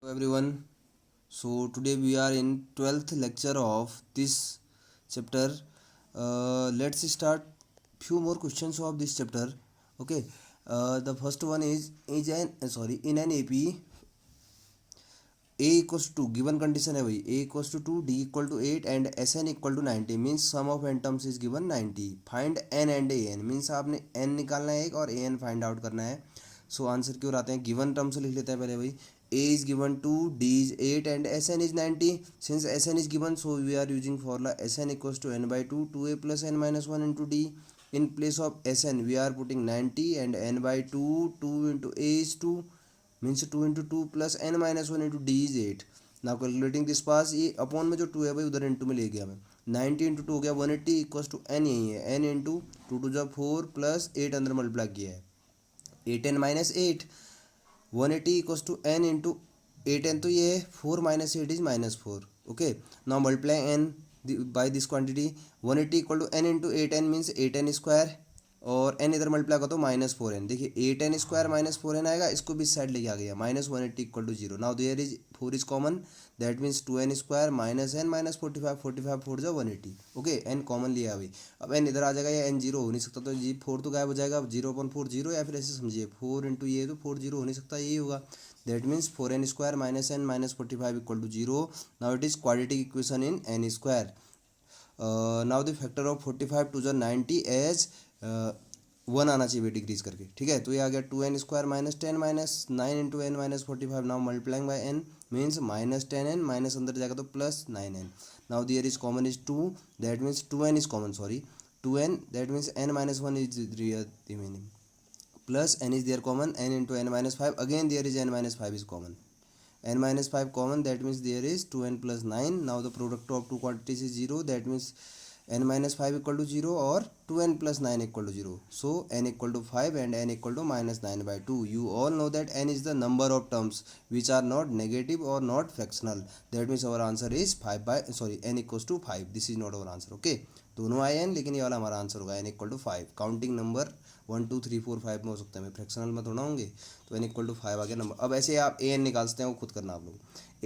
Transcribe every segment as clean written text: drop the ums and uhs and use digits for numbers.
everyone. So today we are in 12th lecture of this chapter. Let's start few more questions of this chapter. Okay. The first one is an sorry in an AP A equals to given condition है भाई A equals to 2 D equal to 8 and SN equal to 90 means sum of n terms is given 90. Find n and an means आपने n निकालना है एक और an find out करना है. So answer क्यों आते हैं गिवन टर्म से लिख लेते हैं पहले भाई. A is given 2, D is 8 and SN is 90. Since SN is given, so we are using formula SN equals to n by 2, 2a plus n minus 1 into D. In place of SN, we are putting 90 and n by 2, 2 into A is 2 means 2 into 2 plus n minus 1 into D is 8. Now calculating this पास ये upon में जो 2 है भाई उधर into में ले गया मैं. 90 इंटू 2 हो गया 180 इक्वस टू n यही है n इंटू 2 टू जा 4 प्लस 8 अंदर मल्टीप्लाई किया है 8n minus 8 180 equals to n into 8n तो ये है 4 minus 8 is minus 4. Okay now multiply n by this quantity 180 equal to n into 8n means 8n square और n इधर multiply कर तो -4n. देखिए 8n स्क्वायर -4n आएगा इसको भी साइड लेके आ गया -180 equal to 0. Now there is 4 is common that means 2n square minus n minus 45 4 जो 180. ओके n कॉमन लिया अभी. अब n इधर आ जाएगा या n जीरो हो नहीं सकता तो जी 4 तो गायब हो जाएगा 0/4 0 या फिर ऐसे समझिए 4 इंटू ये तो 4 0 हो नहीं सकता यही होगा. That means 4n square minus n minus 45 equal to 0. Now it is quadratic equation in n square. Now the factor of 45 two जो 90 एज 1 आना चाहिए डिक्रीज करके. ठीक है तो ये आ गया 2n square minus 10 minus 9 into n minus 45. Now multiplying by n means minus 10n minus अंदर जाएगा तो plus 9n. Now there is common is 2 that means 2n is common sorry 2n that means n minus 1 is remaining plus n is there common n into n minus 5 again there is n minus 5 is common n minus 5 common that means there is 2n plus 9. Now the product of two quantities is 0 that means n minus 5 equal to 0 or 2n plus 9 equal to 0. So n equal to 5 and n equal to minus 9 by 2. You all know that n is the number of terms which are not negative or not fractional. That means our answer is 5 by n equals to 5. This is not our answer. Okay दोनों आए n लेकिन ये वाला हमारा answer होगा n equal to 5. Counting number 1 2 3 4 5 में हो सकता है मैं फ्रैक्शनल में थोड़ा होंगे तो n इक्वल टू 5 आ गया नंबर. अब ऐसे आप an निकाल सकते हैं वो खुद करना आप लोग.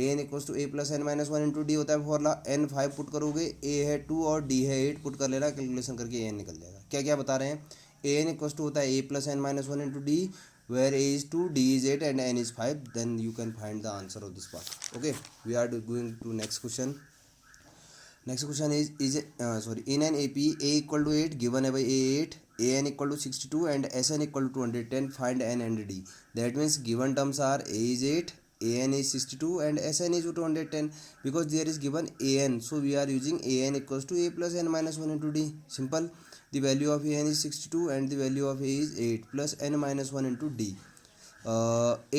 an equals to a plus n minus 1 into D होता है फॉर्मूला. n 5 पुट करोगे a है 2 और d है 8 पुट कर लेना कैलकुलेशन करके an निकल जाएगा. क्या क्या बता रहे हैं an इक्वल्स टू होता है a plus n minus 1 into D where a is 2 d is 8 and n is 5 then you can find the answer of this part. Okay we are going to next question. Next question is in an A P a equal to 8 given है भाई a 8 a n equal to 62 and S n equal to 210 find n and d. That means given terms are a is 8 a n is 62 and S N is 210 because there is given a n so we are using a n equals to a plus N minus 1 into d. Simple the value of a n is 62 and the value of a is 8 plus N minus 1 into d.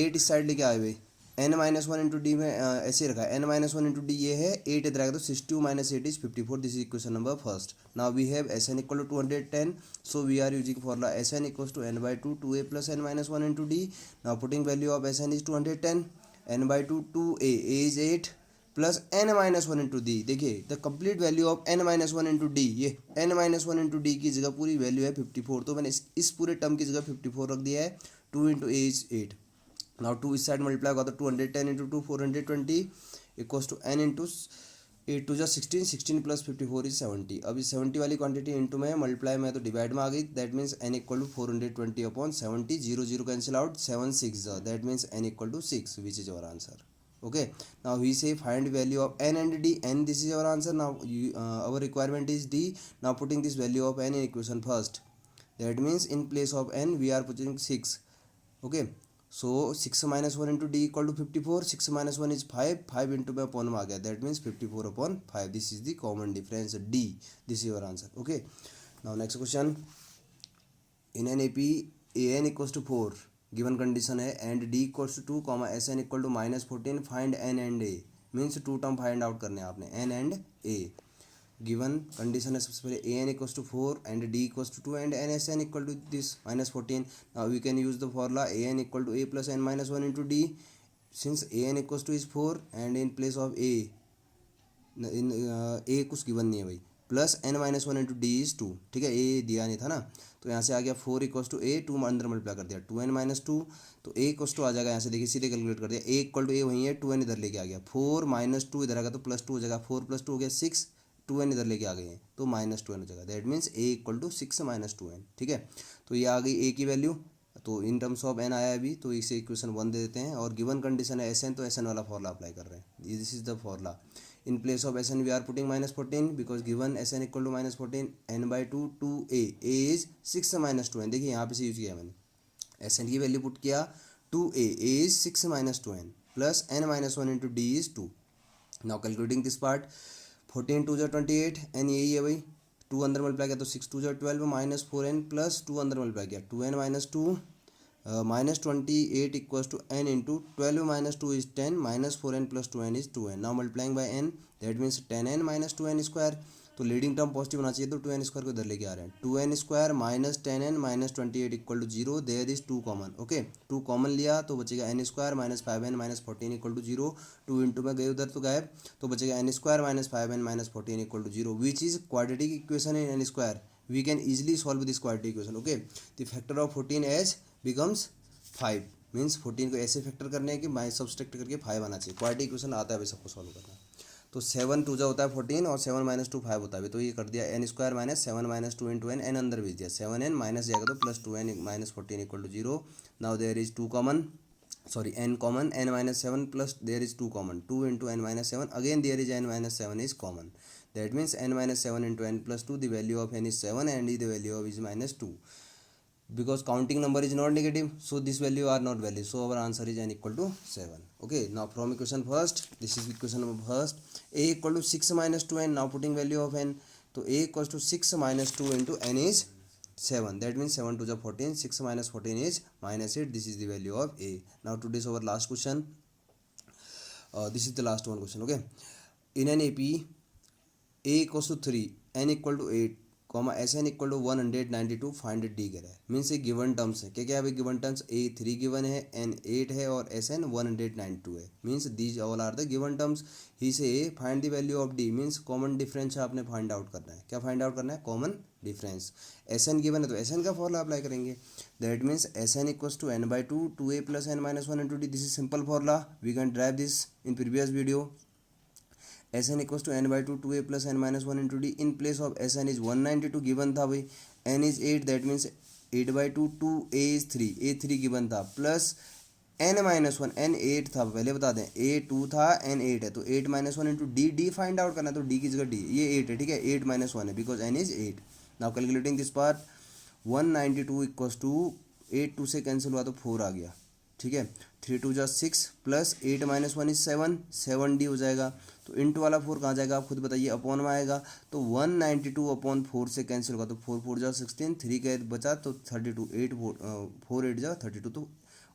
8 इस side लेके आए भाई n minus 1 into D में ऐसे रखा है n minus 1 into D ये है 8 इधर आएगा तो 62 minus 8 is 54. This is equation number first. Now we have S n equal to 210 so we are using formula S n equal to n by 2 2a plus n minus 1 into d. Now putting value of S N is 210 n by 2 2a is 8 plus n minus 1 into d. देखिए the complete value of n minus 1 into D ये n minus 1 into D की जगह पूरी value है 54 तो मैंने इस पूरे टर्म की जगह 54 रख दिया है. 2 इंटू ए इज 8. नाउ 2 इस साइड मल्टीप्लाई होगा तो 210 into 2 420 equals to n into 8 two जा 16 16 प्लस 54 इज 70. अब इस 70 वाली क्वांटिटी इंटू में मल्टीप्लाई में तो डिवाइड में आ गई. That means n equal to 420 upon 70 0 0 cancel out 7 6 that means n equal to 6 which is our answer. Okay now we say find value of n and d and this is our answer. Now our requirement is d. Now putting this value of n in equation first that means in place of n we are putting 6. Okay so 6 minus 1 into d equal to 54. 6 minus 1 is 5 5 into में upon में आ गया that means 54 upon 5. this is the common difference d. this is your answer. Okay now next question. in an AP an equals to 4 given condition है and d equals to 2 comma sn equal to minus 14 find n and a means two term find out करने हैं आपने n and a. Given condition है सबसे पहले a n equals to 4 and d equals to 2 and n S n equal to this minus 14. Now we can use the formula a n equal to a plus N minus 1 into d. Since a n equals to is 4 and in place of a in a कुछ given नहीं है भाई plus N minus one into d is 2, ठीक है, ए दिया नहीं था ना, तो यहाँ से आ गया 4 इक्वल्स टू ए, 2 अंदर मल्टीप्लाई कर दिया 2n माइनस 2, तो ए इक्वल्स टू आ जाएगा यहाँ से, देखिए सीधे कैलकुलेट कर दिया, ए इक्वल टू ए वहीं है, 2n इधर लेके आ गया, 4 माइनस 2 इधर आ गया तो प्लस 2 हो जाएगा, 4 प्लस 2 हो गया 6, 2n इधर लेके आ गए हैं तो माइनस 2n हो जाएगा, that means a equal to 6 minus 2n, ठीक है। तो ये आ गई ए की वैल्यू, तो इन टर्म्स ऑफ एन आया अभी, तो इसे इक्वेशन 1 दे देते हैं, और गिवन कंडीशन है एस एन, तो एस एन वाला फॉर्मूला अप्लाई कर रहे हैं, this is the formula. In place of S n we are putting -14 because given S n equal to -14, n by two, two a is 6 minus 2n, देखिए यहाँ पे से use किया मैंने, एस एन की वैल्यू पुट किया 2a is 6 minus 2n plus n minus 1 into d is 2। Now calculating this part, 14 2 28, n यही है भाई, 2 अंदर मल्टीप्लाई किया तो 6 2 12 माइनस 4n प्लस 2 अंदर मल्टीप्लाई किया 2n minus 2 minus 28 equals to n into 12 minus 2 is 10 minus 4n plus 2n is 2n। Now multiplying by n, that means 10n minus 2n square, तो leading term positive होना चाहिए तो 2n square को इधर लेके आ रहे हैं, 2n square minus 10n minus 28 equal to 0, there is 2 common, okay 2 common लिया तो बचेगा n square minus 5n minus 14 equal to 0, 2 into में गए उधर तो गायब, तो बचेगा n square minus 5n minus 14 equal to 0, which is quadratic equation in n square, we can easily solve this quadratic equation, okay. The factor of 14 as becomes 5, means 14 को ऐसे factor करने हैं कि माइनस सब्सट्रैक्ट करके 5 आना चाहिए, quadratic equation आता है भाई सबको सॉल्व करना। तो 7 2 जा होता है 14 और 7 माइनस 2 5 होता है, तो ये कर दिया n square minus 7 minus 2 into n अंदर भेज दिया, 7n माइनस जाएगा तो plus 2n minus 14 equal to 0। Now there is 2 common, sorry n common, n minus 7 plus there is 2 common, 2 into n minus 7, again there is n minus 7 is common, that means n minus 7 into n plus 2, the value of n is 7 and the value of is minus 2, because counting number is not negative, so this value are not value, so our answer is n equal to 7, okay. Now from equation first, this is equation number first, a equal to 6 minus 2n, now putting value of n, so a equals to 6 minus 2 into n is 7, that means 7 to the 14, 6 minus 14 is minus 8, this is the value of a. Now to this our last question, this is the last one question, okay. In an AP, a equals to 3, n equal to 8, comma s n equal to 192, find d कह रहा है, means ये given terms है, क्या क्या है भाई given terms, a 3 given है, एन 8 है और एस एन 192 है, means these all are the given terms. ही से find the value of d, means common difference आपने फाइंड आउट करना है, क्या फाइंड आउट करना है, common difference. S n given है तो एस एन का फॉर्मूला अप्लाई करेंगे, that means S N equals to N by two, 2a plus N minus 1 into D, this is simple formula, we can drive this in previous video. S N equals to N by two, 2a plus N minus 1 into D, in place of S N is 192 given था भाई, N is 8, that means 8 by two, 2a is 3, a 3 given था, plus N minus 1, N 8 था, पहले बता दें a 2 था, N 8 है, तो 8 minus 1 into D, D find out करना है, तो डी की जगह डी, ये 8 है, ठीक है, 8 माइनस 1 है because N is 8। Now calculating this part, 192 equals to 8 2 से कैंसिल हुआ तो 4 आ गया, ठीक है, 3 2 जा 6 प्लस 8 माइनस 1 इज 7, 7d हो जाएगा, तो इंटू वाला 4 कहाँ जाएगा आप खुद बताइए, अपॉन में आएगा, तो 192 अपॉन 4 से कैंसिल होगा तो 4 4 जा 16, 3 का बचा तो 32, 8 4 8 जा 32, तो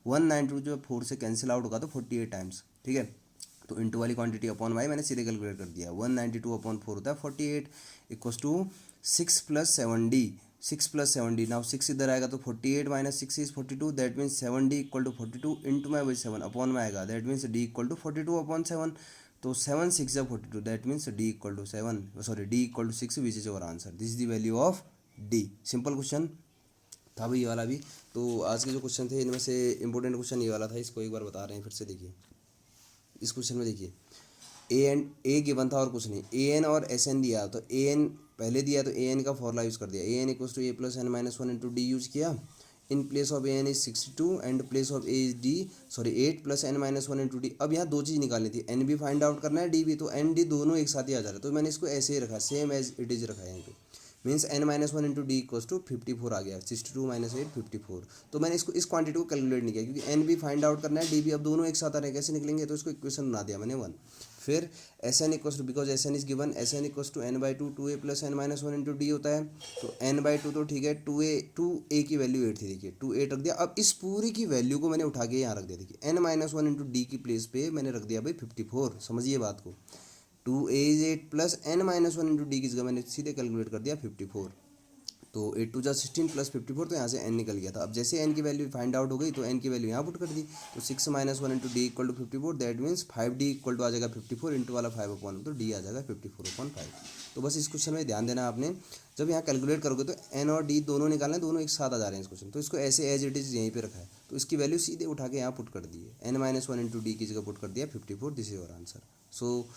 192 जो 4 से कैंसिल आउट होगा तो 48 टाइम्स, ठीक है, तो इंटू वाली क्वांटिटी अपॉन वाई मैंने सीधे कैलकुलेट कर दिया, 192 अपॉन 4 होता है 48 equals to 6 plus 7d, 6 plus 7d, now 6 इधर आएगा तो 48 minus 6 is 42, that means 7d equal to 42 into में वही 7 अपॉन में आएगा, that means d equal to 42 upon 7, तो 7 6 जा 42, that means d equal to 7, sorry d equal to 6, which is our answer, this is the value of d। Simple question था भाई ये वाला भी। तो आज के जो क्वेश्चन थे इनमें से इंपॉर्टेंट क्वेश्चन ये वाला था, इसको एक बार बता रहे हैं फिर से, देखिए इस क्वेश्चन में देखिए ए गिवन था और कुछ नहीं, ए एन और एस एन दिया, तो ए एन पहले दिया तो ए एन का फॉर्मूला यूज़ कर दिया, a n equals to a plus N minus 1 into d use किया, in place of a n is 62 and place of a is d, sorry 8 plus N minus 1 into d. अब यहाँ दो चीज़ निकालनी थी, N भी find out करना है, D भी, तो एन डी दोनों एक साथ ही आ जा रहा है, तो मैंने इसको ऐसे ही रखा, सेम एज इट इज़ रखा है यहाँ पे, means N minus 1 into D equals to 54 आ गया, 62 माइनस 8 54। तो मैंने इसको इस क्वांटिटी को कैलकुलेट नहीं किया क्योंकि एन भी फाइंड आउट करना है, डी भी, अब दोनों एक साथ आ रहे हैं, कैसे निकलेंगे, तो इसको इक्वेशन बना दिया मैंने 1। फिर S N equals to, because S N is given, S N equals to N by two, 2a plus N minus 1 into D होता है, तो एन बाई टू तो ठीक है, 2a की वैल्यू 8 थी, देखिए 2 8 रख दिया। अब इस पूरी की वैल्यू को मैंने उठा के यहाँ रख दिया, देखिए एन माइनस 1 इंटू डी की प्लेस पे मैंने रख दिया भाई 54, समझिए बात को, 2a is 8 plus N minus 1 into D की जगह मैंने सीधे कैलकुलेट कर दिया 54। तो 8 × 2 = 16 + 54, तो यहाँ से n निकल गया था। अब जैसे n की वैल्यू फाइंड आउट हो गई तो n की वैल्यू यहाँ पुट कर दी, तो 6 - 1 × d = 54, दैट मीन्स 5d = आ जाएगा 54 इंटू वाला 5/, तो d आ जाएगा 54/5। तो बस इस क्वेश्चन में ध्यान देना आपने, जब यहाँ कैलकुलेट करोगे तो n और d दोनों निकालना है, दोनों एक साथ आ जा रहे हैं इस क्वेश्चन, तो इसको ऐसे एज इट इज़ यहीं पे रखा है, तो इसकी वैल्यू सीधे उठा के यहाँ पुट कर दी है, n - 1 × d की जगह पुट कर दिया 54, this is your answer. So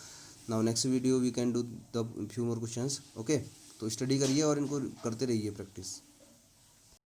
now next video we can do the few more questions, okay. तो स्टडी करिए और इनको करते रहिए प्रैक्टिस।